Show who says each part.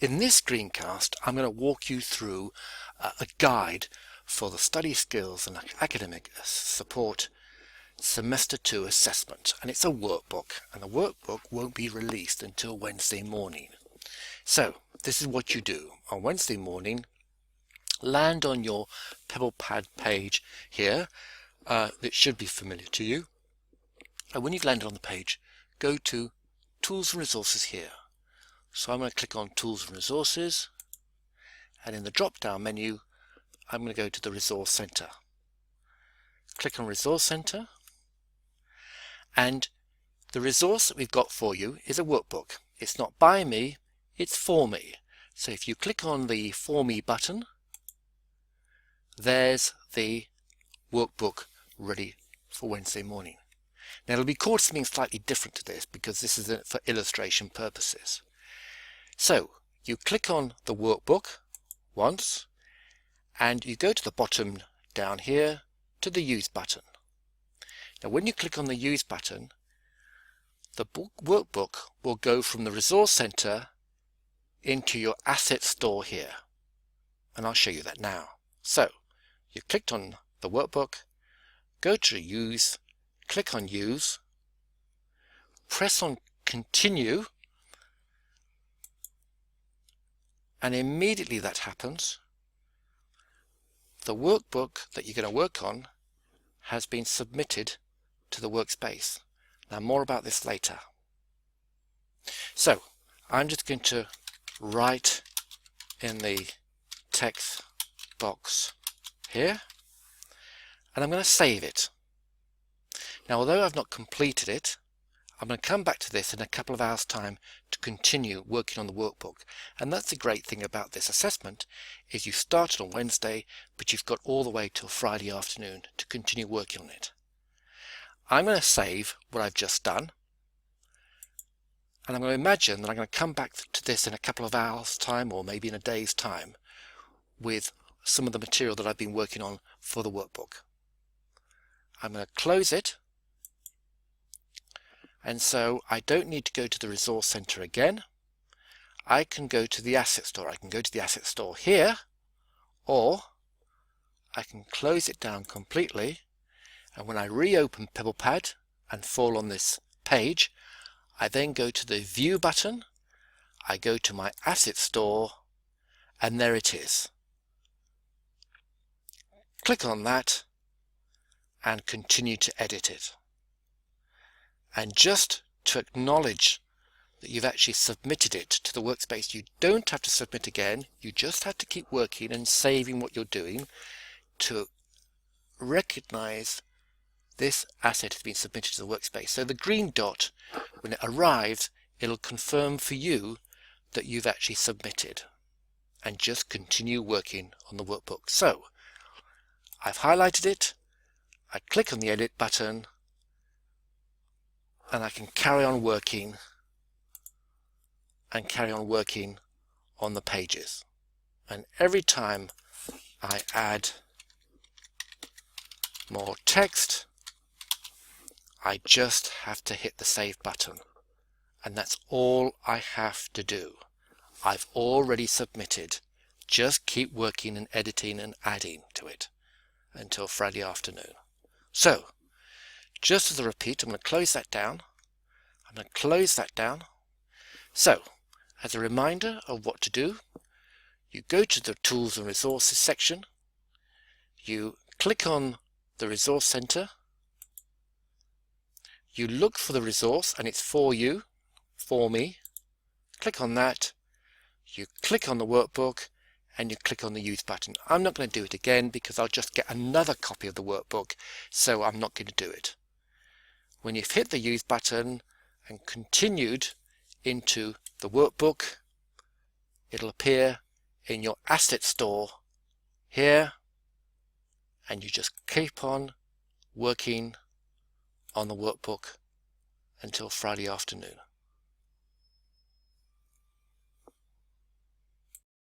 Speaker 1: In this screencast, I'm going to walk you through a guide for the study skills and academic support semester 2 assessment, and it's a workbook, and the workbook won't be released until Wednesday morning. So this is what you do. On Wednesday morning, land on your PebblePad page here. That should be familiar to you. And when you've landed on the page, go to Tools and Resources here. So I'm going to click on Tools and Resources, and in the drop-down menu I'm going to go to the Resource Center. Click on Resource Center, and the resource that we've got for you is a workbook. It's not by me, it's for me. So if you click on the For Me button, there's the workbook ready for Wednesday morning. Now it'll be called something slightly different to this because this is for illustration purposes. So you click on the workbook once, and you go to the bottom down here to the Use button. Now when you click on the Use button, the workbook will go from the Resource Center into your Asset Store here, and I'll show you that now. So you clicked on the workbook, go to Use, click on Use, press on Continue, and immediately that happens, the workbook that you're going to work on has been submitted to the workspace. Now more about this later. So I'm just going to write in the text box here, and I'm going to save it. Now although I've not completed it, I'm going to come back to this in a couple of hours time to continue working on the workbook. And that's the great thing about this assessment, is you started on Wednesday, but you've got all the way till Friday afternoon to continue working on it. I'm going to save what I've just done, and I'm going to imagine that I'm going to come back to this in a couple of hours time, or maybe in a day's time, with some of the material that I've been working on for the workbook. I'm going to close it. And so I don't need to go to the Resource Center again. I can go to the Asset Store. I can go to the Asset Store here, or I can close it down completely. And when I reopen PebblePad and fall on this page, I then go to the View button. I go to my Asset Store, and there it is. Click on that and continue to edit it. And just to acknowledge that you've actually submitted it to the workspace, you don't have to submit again. You just have to keep working and saving what you're doing to recognize this asset has been submitted to the workspace. So the green dot, when it arrives, it'll confirm for you that you've actually submitted, and just continue working on the workbook. So I've highlighted it, I click on the Edit button, and I can carry on working on the pages. And every time I add more text, I just have to hit the Save button. And that's all I have to do. I've already submitted. Just keep working and editing and adding to it until Friday afternoon. So just as a repeat, I'm going to close that down. I'm going to close that down. So, as a reminder of what to do, you go to the Tools and Resources section. You click on the Resource Center. You look for the resource, and it's for you, for me. Click on that. You click on the workbook, and you click on the Use button. I'm not going to do it again because I'll just get another copy of the workbook, so I'm not going to do it. When you've hit the Use button and continued into the workbook, it'll appear in your Asset Store here, and you just keep on working on the workbook until Friday afternoon.